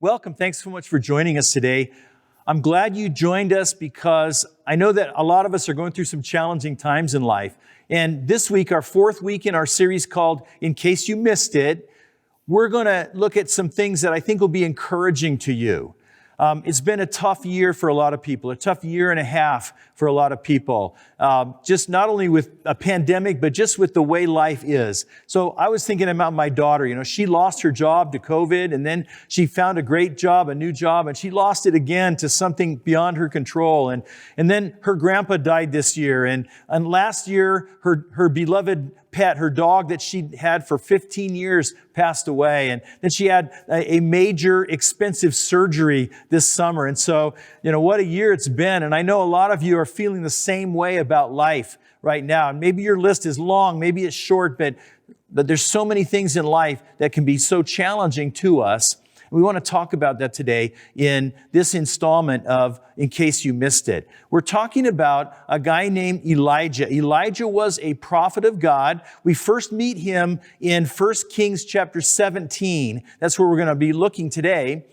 Welcome. Thanks so much for joining us today. I'm glad you joined us because I know that a lot of us are going through some challenging times in life. And this week, our fourth week in our series called In Case You Missed It, we're going to look at some things that I think will be encouraging to you. It's been a tough year for a lot of people, a tough year and a half for a lot of people, just not only with a pandemic, but just with the way life is. So I was thinking about my daughter. She lost her job to COVID, and then she found a great job, a new job, and she lost it again to something beyond her control. And then her grandpa died this year, and last year, her beloved pet, her dog that she had for 15 years, passed away. And then she had a major expensive surgery this summer. And so, what a year it's been. And I know a lot of you are feeling the same way about life right now. And maybe your list is long, maybe it's short, but there's so many things in life that can be so challenging to us. We want to talk about that today in this installment of In Case You Missed It. We're talking about a guy named Elijah. Elijah was a prophet of God. We first meet him in 1 Kings chapter 17. That's where we're going to be looking today.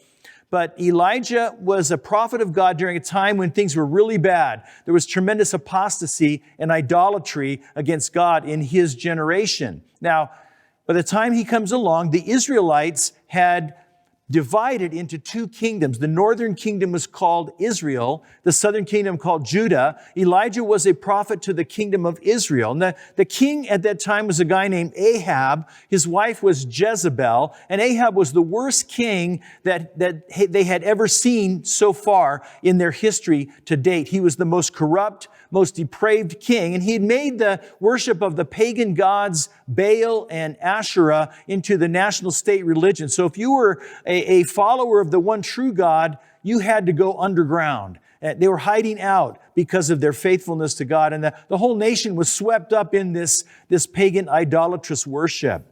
But Elijah was a prophet of God during a time when things were really bad. There was tremendous apostasy and idolatry against God in his generation. Now, by the time he comes along, the Israelites had divided into two kingdoms. The northern kingdom was called Israel, the southern kingdom called Judah. Elijah was a prophet to the kingdom of Israel. And the king at that time was a guy named Ahab. His wife was Jezebel, and Ahab was the worst king that they had ever seen so far in their history to date. He was the most corrupt, most depraved king, and he had made the worship of the pagan gods Baal and Asherah into the national state religion. So if you were a follower of the one true God, you had to go underground. They were hiding out because of their faithfulness to God, and the whole nation was swept up in this pagan idolatrous worship.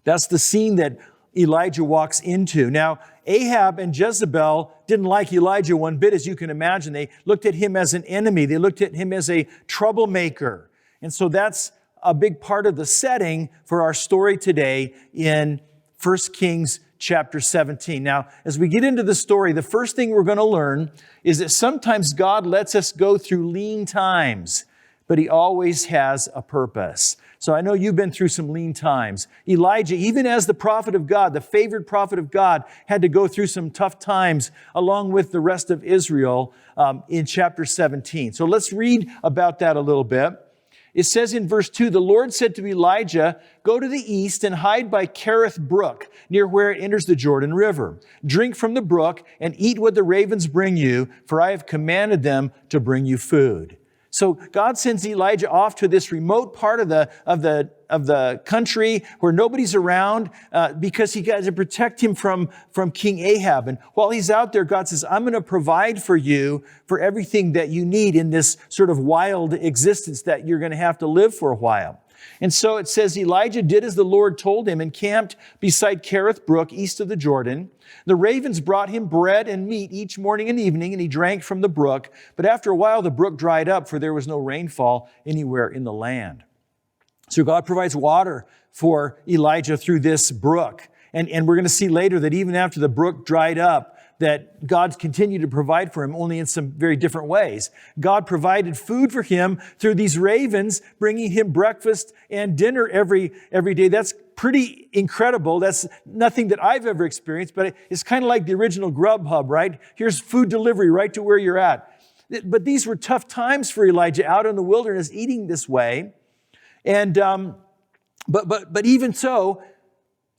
That's the scene that Elijah walks into. Now, Ahab and Jezebel didn't like Elijah one bit, as you can imagine. They looked at him as an enemy. They looked at him as a troublemaker. And so that's a big part of the setting for our story today in 1 Kings chapter 17. Now, as we get into the story, the first thing we're going to learn is that sometimes God lets us go through lean times, but He always has a purpose. So I know you've been through some lean times. Elijah, even as the prophet of God, the favored prophet of God, had to go through some tough times along with the rest of Israel in chapter 17. So let's read about that a little bit. It says in verse 2, the Lord said to Elijah, go to the east and hide by Kerith Brook, near where it enters the Jordan River. Drink from the brook and eat what the ravens bring you, for I have commanded them to bring you food. So God sends Elijah off to this remote part of the country where nobody's around because he got to protect him from King Ahab. And while he's out there, God says, I'm going to provide for you for everything that you need in this sort of wild existence that you're going to have to live for a while. And so it says Elijah did as the Lord told him and camped beside Kerith Brook east of the Jordan. The ravens brought him bread and meat each morning and evening, and he drank from the brook. But after a while, the brook dried up, for there was no rainfall anywhere in the land. So God provides water for Elijah through this brook. And we're going to see later that even after the brook dried up, that God continued to provide for him, only in some very different ways. God provided food for him through these ravens, bringing him breakfast and dinner every day. That's pretty incredible. That's nothing that I've ever experienced, but it's kind of like the original Grubhub, right? Here's food delivery right to where you're at. But these were tough times for Elijah out in the wilderness eating this way. And but even so,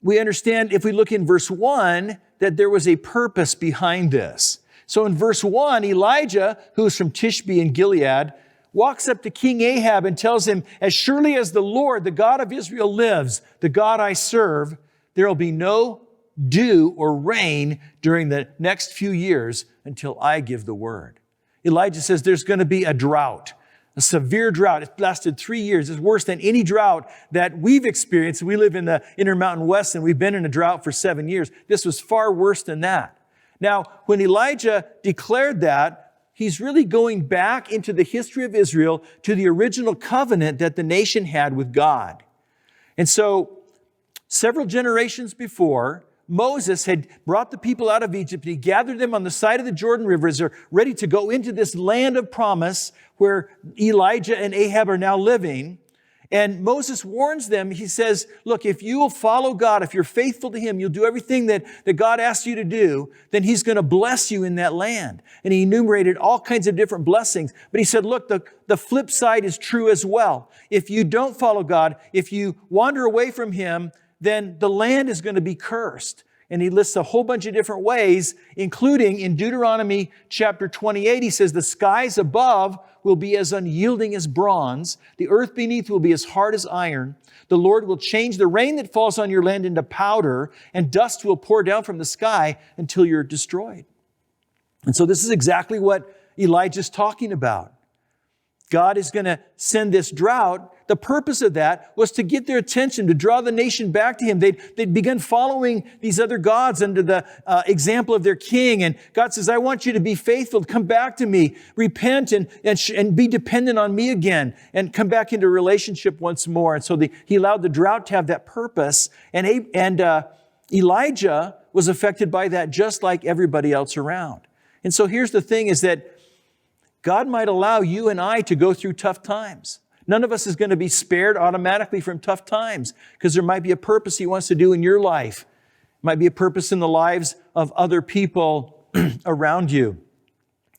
we understand if we look in verse 1 that there was a purpose behind this. So in verse 1, Elijah, who is from Tishbe in Gilead, walks up to King Ahab and tells him, as surely as the Lord, the God of Israel lives, the God I serve, there will be no dew or rain during the next few years until I give the word. Elijah says there's going to be a drought. A severe drought. It lasted 3 years. It's worse than any drought that we've experienced. We live in the Intermountain West, and we've been in a drought for 7 years. This was far worse than that. Now, when Elijah declared that, he's really going back into the history of Israel to the original covenant that the nation had with God. And so, several generations before, Moses had brought the people out of Egypt. He gathered them on the side of the Jordan River as they're ready to go into this land of promise where Elijah and Ahab are now living. And Moses warns them. He says, look, if you will follow God, if you're faithful to Him, you'll do everything that God asks you to do, then He's going to bless you in that land. And he enumerated all kinds of different blessings. But he said, look, the flip side is true as well. If you don't follow God, if you wander away from Him, then the land is going to be cursed. And he lists a whole bunch of different ways, including in Deuteronomy chapter 28, he says, the skies above will be as unyielding as bronze. The earth beneath will be as hard as iron. The Lord will change the rain that falls on your land into powder, and dust will pour down from the sky until you're destroyed. And so this is exactly what Elijah's talking about. God is going to send this drought. The purpose of that was to get their attention, to draw the nation back to Him. They'd begun following these other gods under the example of their king. And God says, I want you to be faithful, come back to me, repent and be dependent on me again, and come back into a relationship once more. And so He allowed the drought to have that purpose. And Elijah was affected by that just like everybody else around. And so here's the thing is that God might allow you and I to go through tough times. None of us is going to be spared automatically from tough times because there might be a purpose He wants to do in your life. It might be a purpose in the lives of other people around you.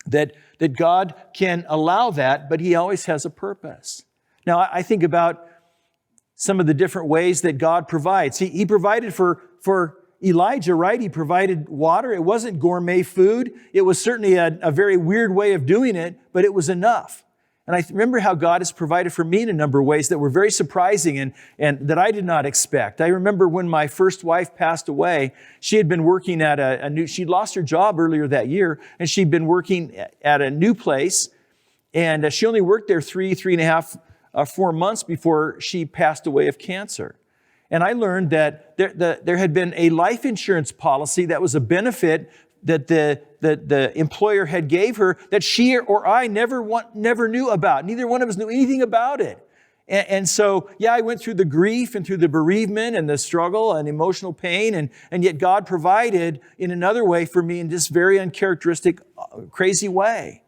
That God can allow that, but He always has a purpose. Now, I think about some of the different ways that God provides. He provided for Elijah, right? He provided water. It wasn't gourmet food. It was certainly a very weird way of doing it, but it was enough. And I remember how God has provided for me in a number of ways that were very surprising and that I did not expect. I remember when my first wife passed away, she had been working at she'd lost her job earlier that year, and she'd been working at a new place. And she only worked there 3.5, 4 months before she passed away of cancer. And I learned that there had been a life insurance policy that was a benefit that the employer had gave her that she or I never knew about. Neither one of us knew anything about it. And so, I went through the grief and through the bereavement and the struggle and emotional pain, and yet God provided in another way for me in this very uncharacteristic, crazy way.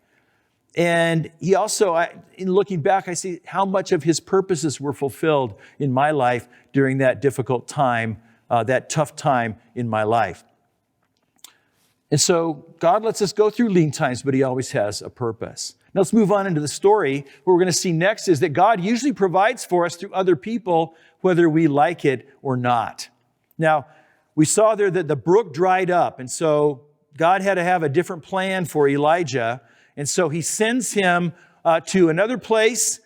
And He also, in looking back, I see how much of His purposes were fulfilled in my life during that difficult time, that tough time in my life. And so God lets us go through lean times, but He always has a purpose. Now let's move on into the story. What we're going to see next is that God usually provides for us through other people, whether we like it or not. Now, we saw there that the brook dried up, and so God had to have a different plan for Elijah. And so He sends him to another place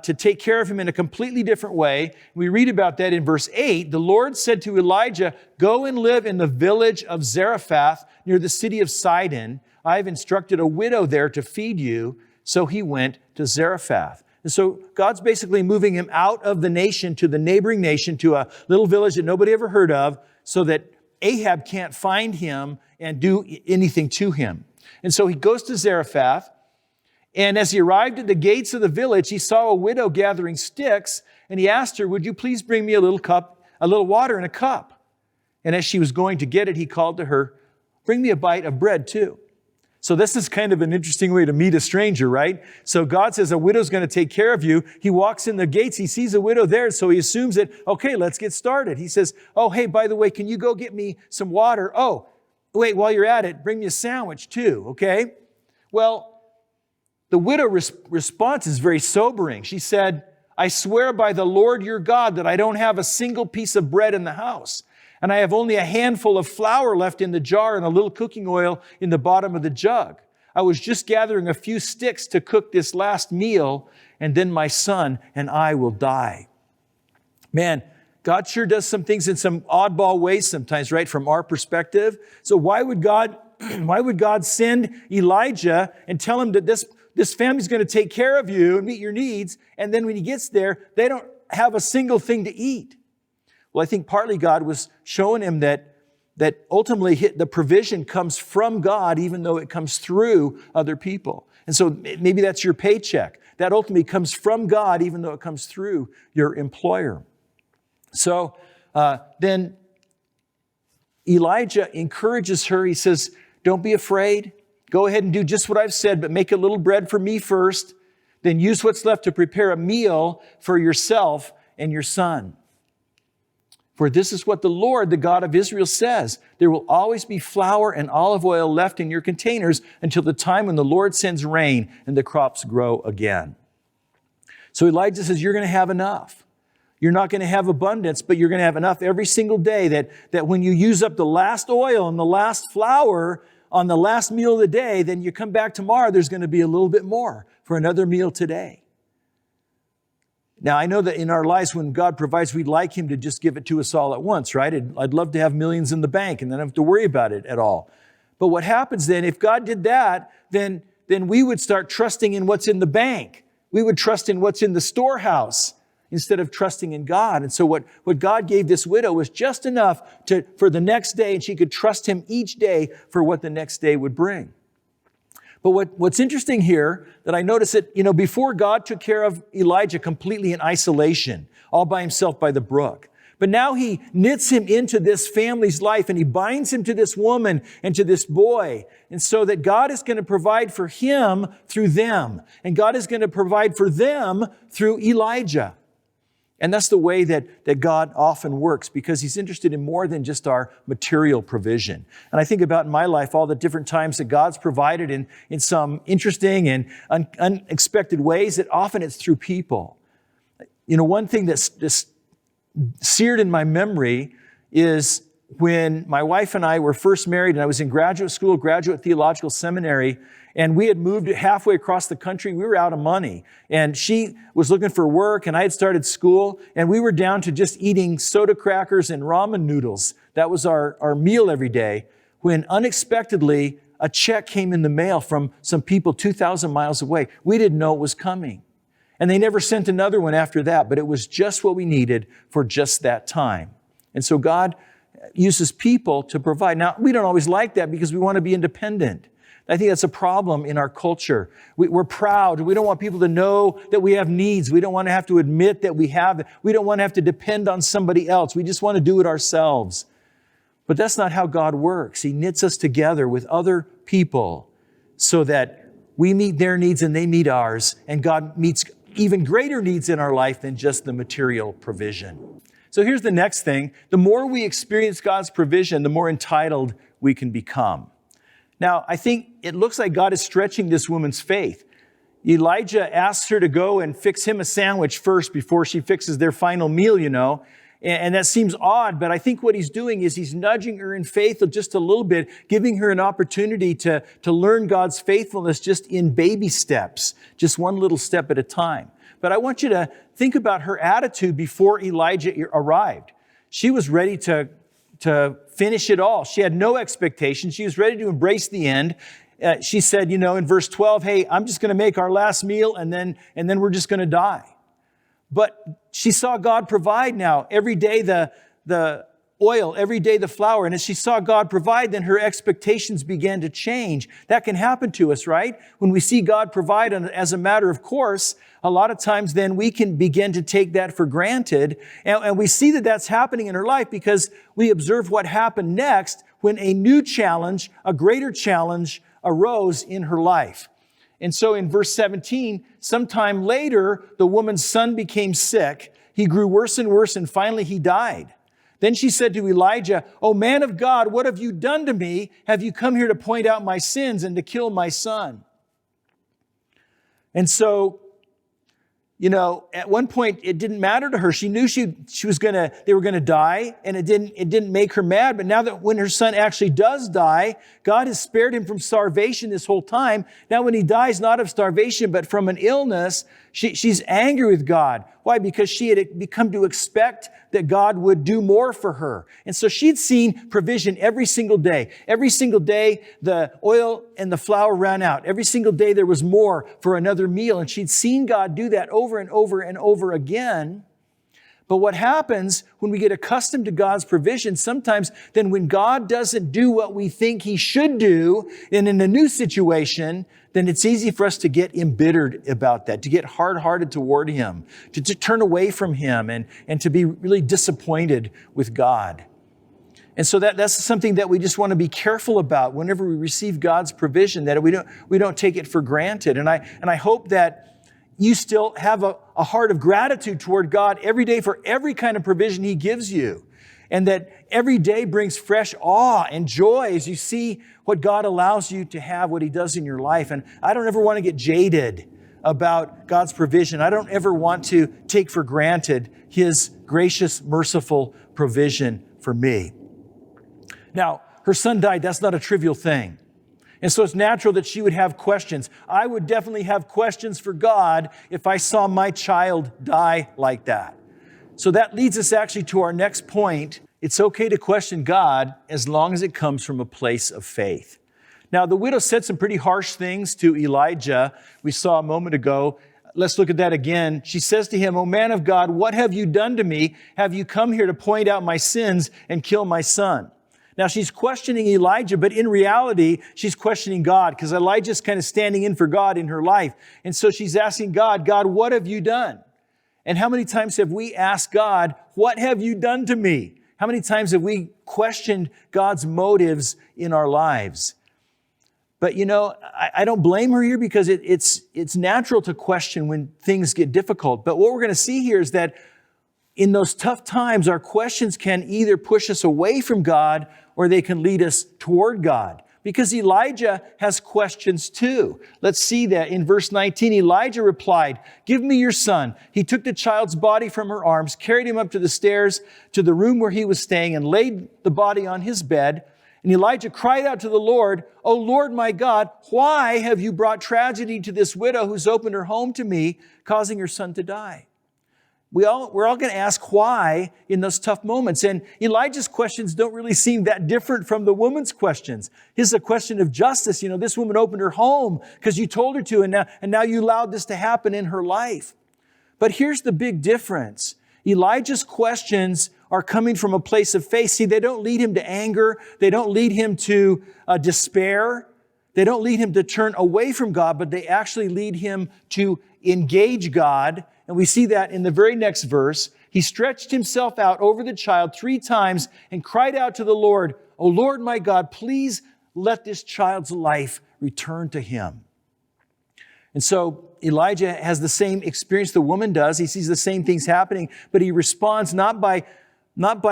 to take care of him in a completely different way. We read about that in verse 8. The Lord said to Elijah, go and live in the village of Zarephath near the city of Sidon. I have instructed a widow there to feed you. So he went to Zarephath. And so God's basically moving him out of the nation to the neighboring nation, to a little village that nobody ever heard of, so that Ahab can't find him and do anything to him. And so he goes to Zarephath, and as he arrived at the gates of the village, he saw a widow gathering sticks, and he asked her, would you please bring me a little water in a cup? And as she was going to get it, he called to her, bring me a bite of bread too. So this is kind of an interesting way to meet a stranger, right? So God says a widow's going to take care of you. He walks in the gates. He sees a widow there. So he assumes that, okay, let's get started. He says, oh, hey, by the way, can you go get me some water? Oh, wait, while you're at it, bring me a sandwich too, okay? Well, the widow response is very sobering. She said, I swear by the Lord your God that I don't have a single piece of bread in the house. And I have only a handful of flour left in the jar and a little cooking oil in the bottom of the jug. I was just gathering a few sticks to cook this last meal, and then my son and I will die. Man, God sure does some things in some oddball ways sometimes, right, from our perspective. So why would God send Elijah and tell him that this family's going to take care of you and meet your needs, and then when he gets there, they don't have a single thing to eat? Well, I think partly God was showing him that ultimately the provision comes from God, even though it comes through other people. And so maybe that's your paycheck. That ultimately comes from God, even though it comes through your employer. So then Elijah encourages her. He says, don't be afraid. Go ahead and do just what I've said, but make a little bread for me first. Then use what's left to prepare a meal for yourself and your son. For this is what the Lord, the God of Israel, says. There will always be flour and olive oil left in your containers until the time when the Lord sends rain and the crops grow again. So Elijah says, you're going to have enough. You're not going to have abundance, but you're going to have enough every single day that when you use up the last oil and the last flour on the last meal of the day, then you come back tomorrow, there's going to be a little bit more for another meal today. Now, I know that in our lives, when God provides, we'd like Him to just give it to us all at once, right? I'd love to have millions in the bank and then not have to worry about it at all. But what happens then, if God did that, then we would start trusting in what's in the bank. We would trust in what's in the storehouse instead of trusting in God. And so what God gave this widow was just enough for the next day, and she could trust Him each day for what the next day would bring. But what's interesting here, that I notice that, before God took care of Elijah completely in isolation, all by himself by the brook. But now He knits him into this family's life, and He binds him to this woman and to this boy. And so that God is going to provide for him through them. And God is going to provide for them through Elijah. And that's the way that God often works, because He's interested in more than just our material provision. And I think about in my life all the different times that God's provided in some interesting and unexpected ways, that often it's through people. One thing that's just seared in my memory is when my wife and I were first married, and I was in graduate school, graduate theological seminary, and we had moved halfway across the country. We were out of money, and she was looking for work, and I had started school, and we were down to just eating soda crackers and ramen noodles. That was our meal every day, when unexpectedly a check came in the mail from some people 2,000 miles away. We didn't know it was coming. And they never sent another one after that, but it was just what we needed for just that time. And so God uses people to provide. Now, we don't always like that because we want to be independent. I think that's a problem in our culture. We're proud. We don't want people to know that we have needs. We don't want to have to admit that we have it. We don't want to have to depend on somebody else. We just want to do it ourselves. But that's not how God works. He knits us together with other people so that we meet their needs and they meet ours. And God meets even greater needs in our life than just the material provision. So here's the next thing. The more we experience God's provision, the more entitled we can become. Now, I think it looks like God is stretching this woman's faith. Elijah asks her to go and fix him a sandwich first before she fixes their final meal, And that seems odd, but I think what He's doing is He's nudging her in faith just a little bit, giving her an opportunity to learn God's faithfulness just in baby steps, just one little step at a time. But I want you to think about her attitude before Elijah arrived. She was ready to finish it all. She had no expectations. She was ready to embrace the end. She said, in verse 12, hey, I'm just going to make our last meal and then we're just going to die. But she saw God provide now every day the oil, every day the flour. And as she saw God provide, then her expectations began to change. That can happen to us, right? When we see God provide as a matter of course, a lot of times then we can begin to take that for granted. And we see that that's happening in her life because we observe what happened next when a new challenge, a greater challenge arose in her life. And so in verse 17, sometime later, the woman's son became sick. He grew worse and worse, and finally he died. Then she said to Elijah, "O man of God, what have you done to me? Have you come here to point out my sins and to kill my son?" And so, at one point it didn't matter to her. She knew they were gonna die, and it didn't make her mad. But now that when her son actually does die, God has spared him from starvation this whole time. Now when he dies, not of starvation, but from an illness, she's angry with God. Why? Because she had become to expect that God would do more for her. And so she'd seen provision every single day. Every single day, the oil and the flour ran out. Every single day, there was more for another meal. And she'd seen God do that over and over and over again. But what happens when we get accustomed to God's provision, sometimes then when God doesn't do what we think He should do, and in a new situation, then it's easy for us to get embittered about that, to get hard-hearted toward Him, to turn away from Him and to be really disappointed with God. And so that's something that we just want to be careful about whenever we receive God's provision, that we don't take it for granted. And I hope that you still have a heart of gratitude toward God every day for every kind of provision He gives you. And that every day brings fresh awe and joy as you see what God allows you to have, what He does in your life. And I don't ever want to get jaded about God's provision. I don't ever want to take for granted His gracious, merciful provision for me. Now, her son died. That's not a trivial thing. And so it's natural that she would have questions. I would definitely have questions for God if I saw my child die like that. So that leads us actually to our next point. It's okay to question God as long as it comes from a place of faith. Now, the widow said some pretty harsh things to Elijah. We saw a moment ago. Let's look at that again. She says to him, "O man of God, what have you done to me? Have you come here to point out my sins and kill my son?" Now, she's questioning Elijah, but in reality, she's questioning God because Elijah's kind of standing in for God in her life. And so she's asking God, "God, what have you done?" And how many times have we asked God, "What have you done to me?" How many times have we questioned God's motives in our lives? But I don't blame her here because it's natural to question when things get difficult. But what we're going to see here is that in those tough times, our questions can either push us away from God or they can lead us toward God. Because Elijah has questions too. Let's see that in verse 19. Elijah replied, "Give me your son." He took the child's body from her arms, carried him up to the stairs to the room where he was staying, and laid the body on his bed. And Elijah cried out to the Lord, "O Lord my God, why have you brought tragedy to this widow who's opened her home to me, causing her son to die?" We're all going to ask why in those tough moments. And Elijah's questions don't really seem that different from the woman's questions. His is a question of justice. This woman opened her home because you told her to, and now you allowed this to happen in her life. But here's the big difference. Elijah's questions are coming from a place of faith. See, they don't lead him to anger. They don't lead him to despair. They don't lead him to turn away from God, but they actually lead him to engage God. And we see that in the very next verse. He stretched himself out over the child 3 times and cried out to the Lord, "O Lord my God, please let this child's life return to him." And so Elijah has the same experience the woman does. He sees the same things happening, but he responds not by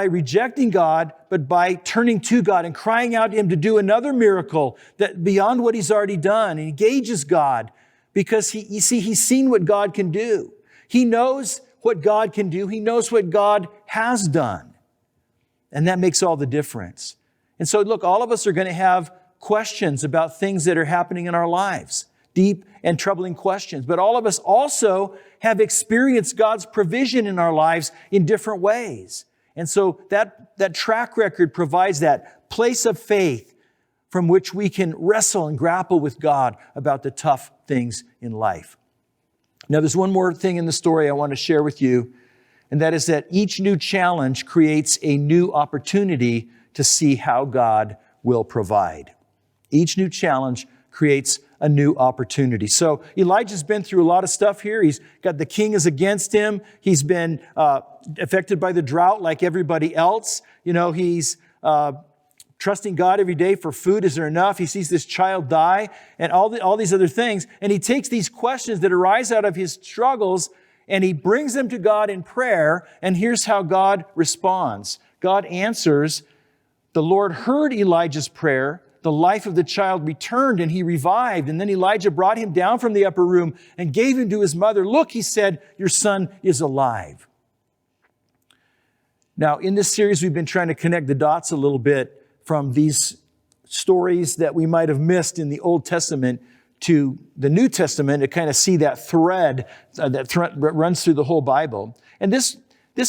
rejecting God, but by turning to God and crying out to Him to do another miracle that beyond what He's already done. He engages God because he's seen what God can do. He knows what God can do. He knows what God has done. And that makes all the difference. And so look, all of us are going to have questions about things that are happening in our lives. Deep and troubling questions. But all of us also have experienced God's provision in our lives in different ways. And so that track record provides that place of faith from which we can wrestle and grapple with God about the tough things in life. Now, there's one more thing in the story I want to share with you, and that is that each new challenge creates a new opportunity to see how God will provide. Each new challenge creates a new opportunity. So Elijah's been through a lot of stuff here. He's got the king is against him. He's been affected by the drought like everybody else. He's trusting God every day for food. Is there enough? He sees this child die and all these other things. And he takes these questions that arise out of his struggles and he brings them to God in prayer. And here's how God responds. God answers. The Lord heard Elijah's prayer. The life of the child returned and he revived. And then Elijah brought him down from the upper room and gave him to his mother. "Look," he said, "your son is alive." Now, in this series, we've been trying to connect the dots a little bit from these stories that we might have missed in the Old Testament to the New Testament to kind of see that thread that runs through the whole Bible. And this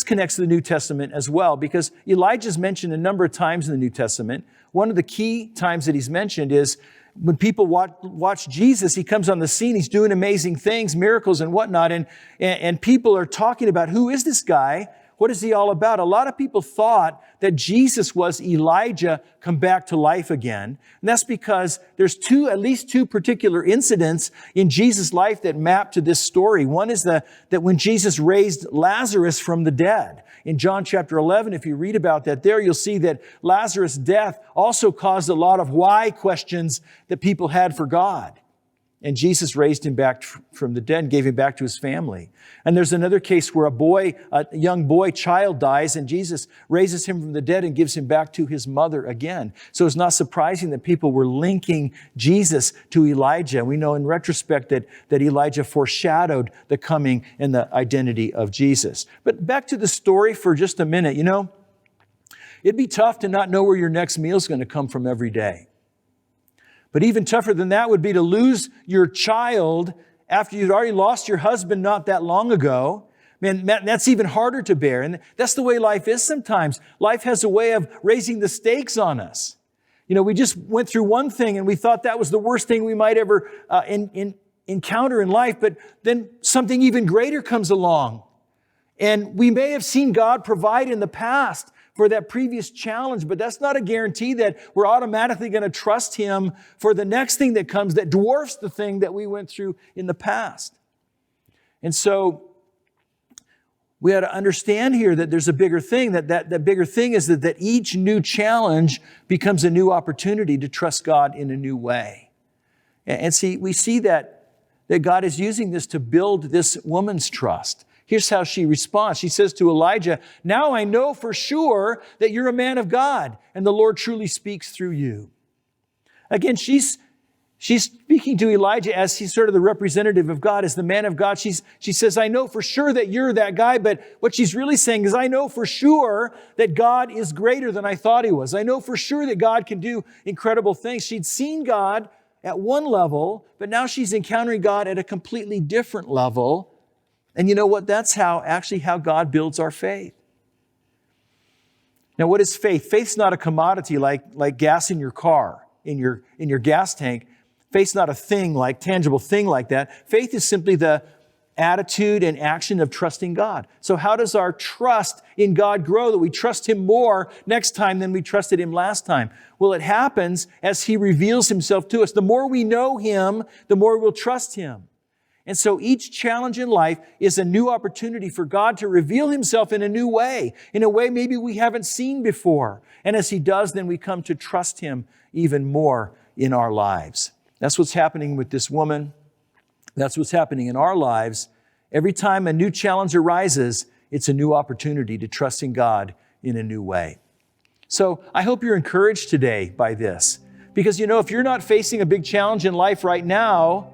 connects to the New Testament as well because Elijah's mentioned a number of times in the New Testament. One of the key times that he's mentioned is when people watch Jesus, he comes on the scene, he's doing amazing things, miracles and whatnot, and people are talking about who is this guy? What is he all about? A lot of people thought that Jesus was Elijah come back to life again. And that's because there's at least two particular incidents in Jesus' life that map to this story. One is that when Jesus raised Lazarus from the dead. In John chapter 11, if you read about that there, you'll see that Lazarus' death also caused a lot of why questions that people had for God. And Jesus raised him back from the dead and gave him back to his family. And there's another case where a young boy child dies, and Jesus raises him from the dead and gives him back to his mother again. So it's not surprising that people were linking Jesus to Elijah. We know in retrospect that Elijah foreshadowed the coming and the identity of Jesus. But back to the story for just a minute. It'd be tough to not know where your next meal is going to come from every day. But even tougher than that would be to lose your child after you'd already lost your husband not that long ago. Man, that's even harder to bear. And that's the way life is sometimes. Life has a way of raising the stakes on us. We just went through one thing and we thought that was the worst thing we might ever encounter in life. But then something even greater comes along. And we may have seen God provide in the past for that previous challenge, but that's not a guarantee that we're automatically going to trust Him for the next thing that comes that dwarfs the thing that we went through in the past. And so we ought to understand here that there's a bigger thing, that bigger thing is that each new challenge becomes a new opportunity to trust God in a new way. And see, we see that God is using this to build this woman's trust. Here's how she responds. She says to Elijah, "Now I know for sure that you're a man of God, and the Lord truly speaks through you." Again, she's speaking to Elijah as he's sort of the representative of God, as the man of God. She says, "I know for sure that you're that guy," but what she's really saying is, "I know for sure that God is greater than I thought He was. I know for sure that God can do incredible things." She'd seen God at one level, but now she's encountering God at a completely different level. And you know what? That's how God builds our faith. Now, what is faith? Faith's not a commodity like gas in your car, in your gas tank. Faith's not a tangible thing like that. Faith is simply the attitude and action of trusting God. So how does our trust in God grow, that we trust Him more next time than we trusted Him last time? Well, it happens as He reveals Himself to us. The more we know Him, the more we'll trust Him. And so each challenge in life is a new opportunity for God to reveal Himself in a new way, in a way maybe we haven't seen before. And as He does, then we come to trust Him even more in our lives. That's what's happening with this woman. That's what's happening in our lives. Every time a new challenge arises, it's a new opportunity to trust in God in a new way. So I hope you're encouraged today by this. Because if you're not facing a big challenge in life right now,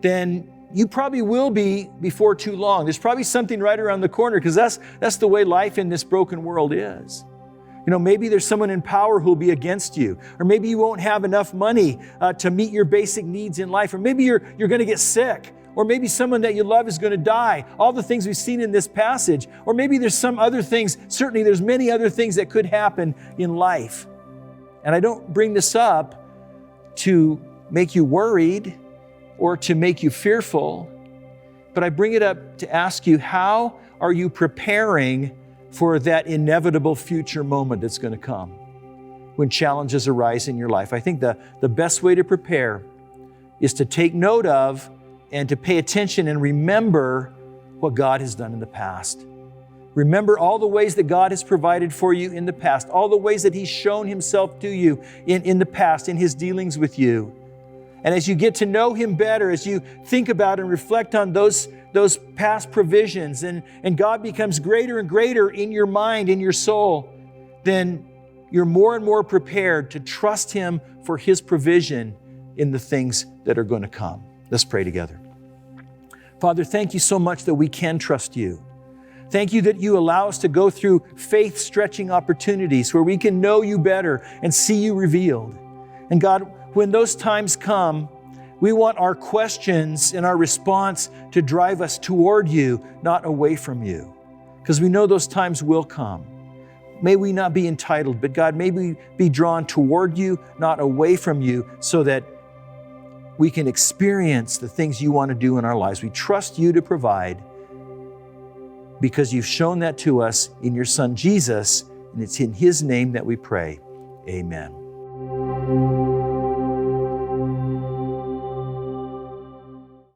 then you probably will be before too long. There's probably something right around the corner, because that's the way life in this broken world is. Maybe there's someone in power who'll be against you, or maybe you won't have enough money to meet your basic needs in life, or maybe you're going to get sick, or maybe someone that you love is going to die. All the things we've seen in this passage, or maybe there's some other things. Certainly there's many other things that could happen in life. And I don't bring this up to make you worried or to make you fearful, but I bring it up to ask you, how are you preparing for that inevitable future moment that's going to come when challenges arise in your life? I think the best way to prepare is to take note of and to pay attention and remember what God has done in the past. Remember all the ways that God has provided for you in the past, all the ways that He's shown Himself to you in the past, in His dealings with you. And as you get to know Him better, as you think about and reflect on those past provisions, and God becomes greater and greater in your mind, in your soul, then you're more and more prepared to trust Him for His provision in the things that are going to come. Let's pray together. Father, thank you so much that we can trust You. Thank you that You allow us to go through faith-stretching opportunities where we can know You better and see You revealed. And God, when those times come, we want our questions and our response to drive us toward You, not away from You, because we know those times will come. May we not be entitled, but God, may we be drawn toward You, not away from You, so that we can experience the things You want to do in our lives. We trust You to provide. because you've shown that to us in your Son, Jesus, and it's in His name that we pray. Amen.